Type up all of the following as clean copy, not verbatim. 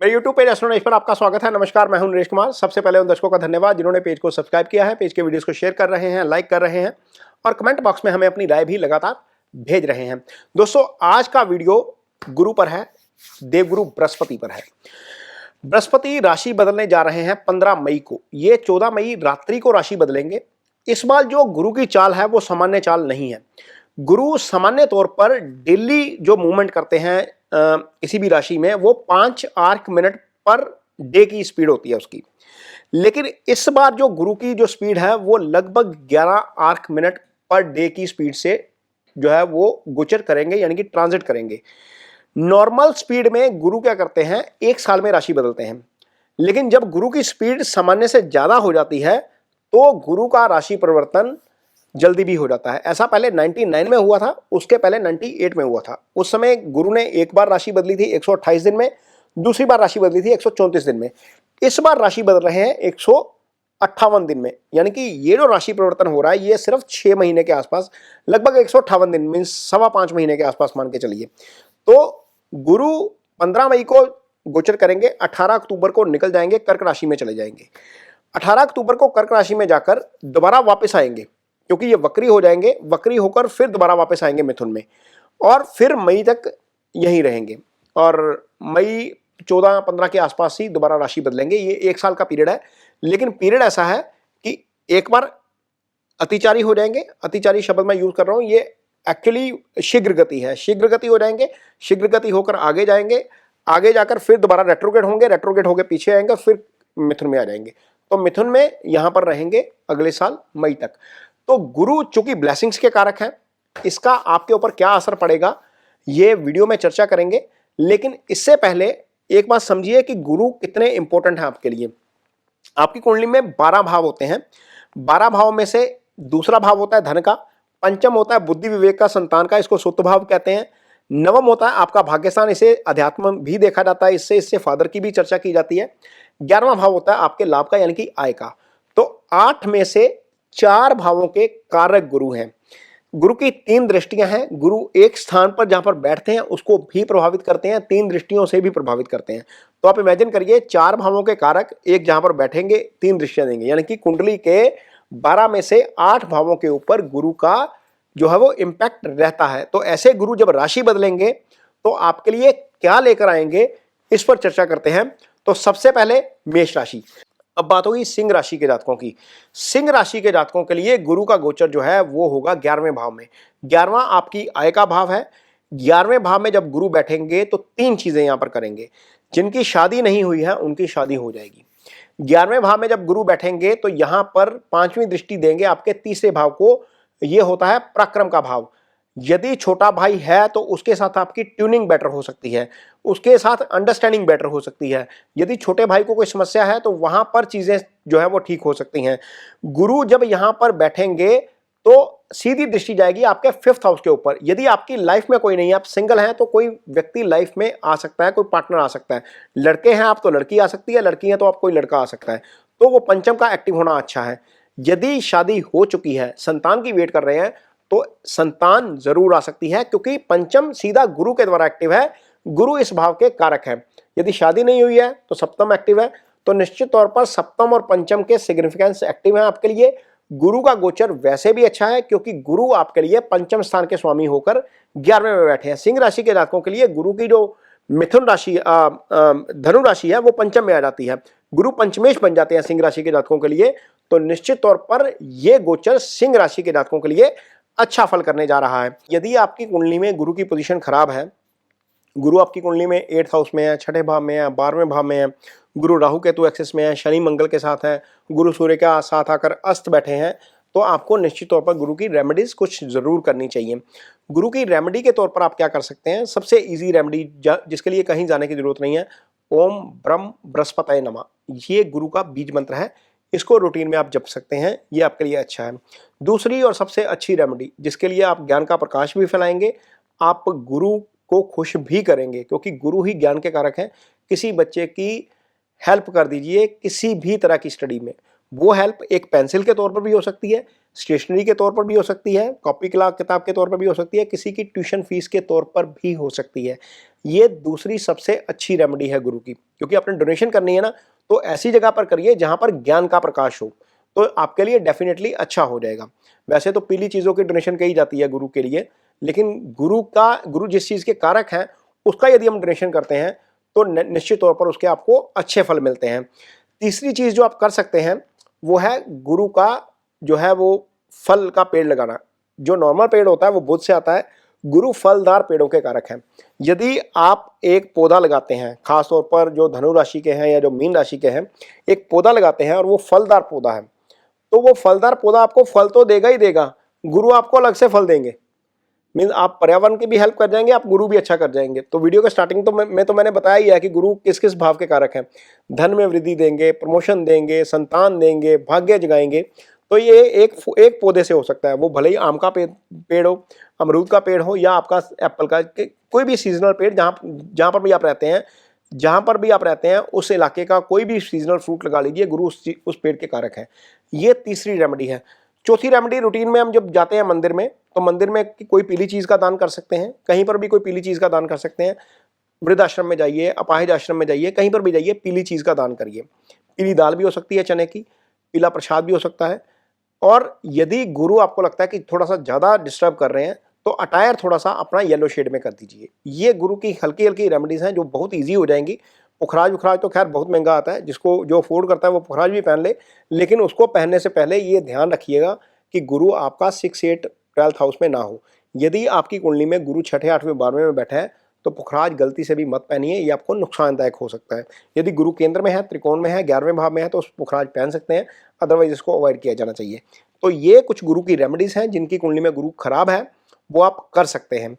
मेरे YouTube page astro knowledge पर आपका स्वागत है। नमस्कार, मैं हूं नरेश कुमार। सबसे पहले उन दर्शकों का धन्यवाद जिन्होंने पेज को सब्सक्राइब किया है, पेज के वीडियोस को शेयर कर रहे हैं, लाइक कर रहे हैं और कमेंट बॉक्स में हमें अपनी राय भी लगातार भेज रहे हैं। दोस्तों, आज का वीडियो गुरु पर है, देवगुरु बृहस्पति पर है। बृहस्पति राशि बदलने जा रहे हैं 15 मई को। ये 14 मई रात्रि को राशि बदलेंगे। इस बार जो गुरु की चाल है वो सामान्य चाल नहीं है। गुरु सामान्य तौर पर डेली जो मूवमेंट करते हैं किसी भी राशि में, वो 5 आर्क मिनट पर डे की स्पीड होती है उसकी। लेकिन इस बार जो गुरु की जो स्पीड है वो लगभग 11 आर्क मिनट पर डे की स्पीड से जो है वो गोचर करेंगे, यानी कि ट्रांजिट करेंगे। नॉर्मल स्पीड में गुरु क्या करते हैं, 1 साल में राशि बदलते हैं। लेकिन जब गुरु की स्पीड सामान्य से ज्यादा हो जाती है तो गुरु का राशि परिवर्तन जल्दी भी हो जाता है। ऐसा पहले 99 में हुआ था, उसके पहले 98 में हुआ था। उस समय गुरु ने एक बार राशि बदली थी 128 दिन में, दूसरी बार राशि बदली थी 134 दिन में। इस बार राशि बदल रहे हैं 158 दिन में। यानी कि ये जो राशि परिवर्तन हो रहा है ये सिर्फ 6 महीने के आसपास, लगभग 158 दिन मीन्स 5.25 महीने के आसपास मान के चलिए। तो गुरु 15 मई को गोचर करेंगे, 18 अक्टूबर को निकल जाएंगे, कर्क राशि में चले जाएंगे। 18 अक्टूबर को कर्क राशि में जाकर दोबारा वापस आएंगे, क्योंकि ये वक्री हो जाएंगे। वक्री होकर फिर दोबारा वापस आएंगे मिथुन में और फिर मई तक यहीं रहेंगे और मई 14-15 के आसपास ही दोबारा राशि बदलेंगे। ये 1 साल का पीरियड है। लेकिन पीरियड ऐसा है कि एक बार अतिचारी हो जाएंगे। अतिचारी शब्द मैं यूज कर रहा हूं, ये एक्चुअली शीघ्र गति है। शीघ्र गति हो जाएंगे, शीघ्र गति होकर आगे जाएंगे, आगे जाकर फिर दोबारा रेट्रोग्रेड होंगे, रेट्रोग्रेड होकर पीछे आएंगे, फिर मिथुन में आ जाएंगे। तो मिथुन में यहां पर रहेंगे अगले साल मई तक। तो गुरु चूंकि ब्लेसिंग्स के कारक हैं, इसका आपके ऊपर क्या असर पड़ेगा ये वीडियो में चर्चा करेंगे। लेकिन इससे पहले एक बात समझिए कि गुरु कितने इंपॉर्टेंट हैं आपके लिए। आपकी कुंडली में 12 भाव होते हैं। 12 भाव में से दूसरा भाव होता है धन का, पंचम होता है बुद्धि विवेक का, संतान का, इसको सुत भाव कहते हैं। नवम होता है आपका भाग्यस्थान, इसे अध्यात्म भी देखा जाता है, इससे फादर की भी चर्चा की जाती है। 11वां भाव होता है आपके लाभ का, यानी कि आय का। तो 8 में से 4 भावों के कारक गुरु हैं। गुरु की 3 दृष्टियां हैं। गुरु एक स्थान पर जहां पर बैठते हैं उसको भी प्रभावित करते हैं, 3 दृष्टियों से भी प्रभावित करते हैं। तो आप इमेजिन करिए 4 भावों के कारक एक जहां पर बैठेंगे 3 दृष्टियां देंगे, यानी कि कुंडली के 12 में से 8 भावों के ऊपर गुरु का जो है वो इंपैक्ट रहता है। तो ऐसे गुरु जब राशि बदलेंगे तो आपके लिए क्या लेकर आएंगे, इस पर चर्चा करते हैं। तो सबसे पहले मेष राशि। अब बात होगी सिंह राशि के जातकों की। सिंह राशि के जातकों के लिए गुरु का गोचर जो है वो होगा 11वें भाव में। 11वां आपकी आय का भाव है। 11वें भाव में जब गुरु बैठेंगे तो 3 चीजें यहां पर करेंगे। जिनकी शादी नहीं हुई है उनकी शादी हो जाएगी। 11वें भाव में जब गुरु बैठेंगे तो यहां पर 5वीं दृष्टि देंगे आपके तीसरे भाव को। यह होता है पराक्रम का भाव। यदि छोटा भाई है तो उसके साथ आपकी ट्यूनिंग बेटर हो सकती है, उसके साथ अंडरस्टैंडिंग बेटर हो सकती है। यदि छोटे भाई को कोई समस्या है तो वहां पर चीजें जो है वो ठीक हो सकती हैं। गुरु जब यहां पर बैठेंगे तो सीधी दृष्टि जाएगी आपके 5th हाउस के ऊपर। यदि आपकी लाइफ में कोई नहीं है, आप सिंगल हैं, तो कोई व्यक्ति लाइफ में आ सकता है, कोई पार्टनर आ सकता है। लड़के हैं आप तो लड़की आ सकती है, लड़की है तो आप कोई लड़का आ सकता है। तो वो पंचम का एक्टिव होना अच्छा है। यदि शादी हो चुकी है, संतान की वेट कर रहे हैं, तो संतान जरूर आ सकती है, क्योंकि पंचम सीधा गुरु के द्वारा एक्टिव है। गुरु इस भाव के कारक हैं। यदि शादी नहीं हुई है तो सप्तम एक्टिव है। तो निश्चित तौर पर सप्तम और पंचम के सिग्निफिकेंस एक्टिव है आपके लिए। गुरु का गोचर वैसे भी अच्छा है क्योंकि गुरु आपके लिए पंचम स्थान के स्वामी होकर 11वें में बैठे हैं। सिंह राशि के जातकों के लिए गुरु की जो मिथुन राशि धनु राशि है वो पंचम में आ जाती है। गुरु पंचमेश बन जाते हैं सिंह राशि के जातकों के लिए। तो निश्चित तौर पर यह गोचर सिंह राशि के जातकों के लिए अच्छा फल करने जा रहा है। यदि आपकी कुंडली में गुरु की पोजीशन खराब है, गुरु आपकी कुंडली में 8th हाउस में है, 6ठे भाव में है, 12वें भाव में है, गुरु राहु केतु एक्सिस में है, शनि मंगल के साथ है, गुरु सूर्य के साथ आकर अस्त बैठे हैं, तो आपको निश्चित तौर पर गुरु की रेमेडीज कुछ जरूर करनी चाहिए। गुरु की रेमेडी के तौर पर आप क्या कर सकते हैं, सबसे ईजी रेमेडी जिसके लिए कहीं जाने की जरूरत नहीं है, ओम ब्रह्म बृहस्पतये नमः, ये गुरु का बीज मंत्र है। इसको रूटीन में आप जप सकते हैं, ये आपके लिए अच्छा है। दूसरी और सबसे अच्छी रेमेडी जिसके लिए आप ज्ञान का प्रकाश भी फैलाएंगे, आप गुरु को खुश भी करेंगे, क्योंकि गुरु ही ज्ञान के कारक हैं। किसी बच्चे की हेल्प कर दीजिए किसी भी तरह की स्टडी में, वो हेल्प एक पेंसिल के तौर पर भी हो सकती है, स्टेशनरी के तौर पर भी हो सकती है, कॉपी किताब के तौर पर भी हो सकती है, किसी की ट्यूशन फीस के तौर पर भी हो सकती है। ये दूसरी सबसे अच्छी रेमेडी है गुरु की, क्योंकि आपने डोनेशन करनी है ना, तो ऐसी जगह पर करिए जहां पर ज्ञान का प्रकाश हो, तो आपके लिए डेफिनेटली अच्छा हो जाएगा। वैसे तो पीली चीज़ों की डोनेशन कही जाती है गुरु के लिए, लेकिन गुरु जिस चीज़ के कारक हैं उसका यदि हम डोनेशन करते हैं तो निश्चित तौर पर उसके आपको अच्छे फल मिलते हैं। तीसरी चीज़ जो आप कर सकते हैं वो है गुरु का जो है वो फल का पेड़ लगाना। जो नॉर्मल पेड़ होता है वो बुध से आता है, गुरु फलदार पेड़ों के कारक हैं। यदि आप एक पौधा लगाते हैं, खासतौर पर जो धनु राशि के हैं या जो मीन राशि के हैं, एक पौधा लगाते हैं और वो फलदार पौधा है, तो वो फलदार पौधा आपको फल तो देगा ही देगा, गुरु आपको अलग से फल देंगे। मीन आप पर्यावरण की भी हेल्प कर जाएंगे, आप गुरु भी अच्छा कर जाएंगे। तो वीडियो के स्टार्टिंग तो मैंने बताया ही है कि गुरु किस किस भाव के कारक हैं। धन में वृद्धि देंगे, प्रमोशन देंगे, संतान देंगे, भाग्य जगाएंगे। तो ये एक पौधे से हो सकता है, वो भले ही आम का पेड़ हो, अमरूद का पेड़ हो या आपका एप्पल का, कोई भी सीजनल पेड़ जहाँ पर भी आप रहते हैं, जहाँ पर भी आप रहते हैं उस इलाके का कोई भी सीजनल फ्रूट लगा लीजिए, गुरु उस पेड़ के कारक है। ये तीसरी रेमेडी है। चौथी रेमेडी, रूटीन में हम जब जाते हैं मंदिर में, तो मंदिर में कोई पीली चीज़ का दान कर सकते हैं, कहीं पर भी कोई पीली चीज़ का दान कर सकते हैं। वृद्धाश्रम में जाइए, अपाहिज आश्रम में जाइए, कहीं पर भी जाइए, पीली चीज़ का दान करिए। पीली दाल भी हो सकती है चने की, पीला प्रसाद भी हो सकता है। और यदि गुरु आपको लगता है कि थोड़ा सा ज़्यादा डिस्टर्ब कर रहे हैं, तो अटायर थोड़ा सा अपना येलो शेड में कर दीजिए। ये गुरु की हल्की हल्की रेमेडीज़ हैं जो बहुत ईजी हो जाएंगी। पुखराज उखराज तो खैर बहुत महंगा आता है, जिसको जो अफोर्ड करता है वो पुखराज भी पहन ले, लेकिन उसको पहनने से पहले ये ध्यान रखिएगा कि गुरु आपका 6, 8, 12th हाउस में ना हो। यदि आपकी कुंडली में गुरु 6, 8वें, 12वें में बैठा है तो पुखराज गलती से भी मत पहनिए, ये आपको नुकसानदायक हो सकता है। यदि गुरु केंद्र में है, त्रिकोण में है, 11वें भाव में है, तो उस पुखराज पहन सकते हैं, अदरवाइज इसको अवॉइड किया जाना चाहिए। तो ये कुछ गुरु की रेमेडीज़ हैं जिनकी कुंडली में गुरु खराब है, वो आप कर सकते हैं।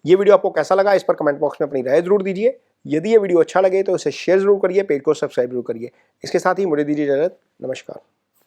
ये वीडियो आपको कैसा लगा इस पर कमेंट बॉक्स में अपनी राय जरूर दीजिए। यदि ये वीडियो अच्छा लगे तो इसे शेयर जरूर करिए, पेज को सब्सक्राइब जरूर करिए। इसके साथ ही मुझे दीजिए इजाजत। नमस्कार।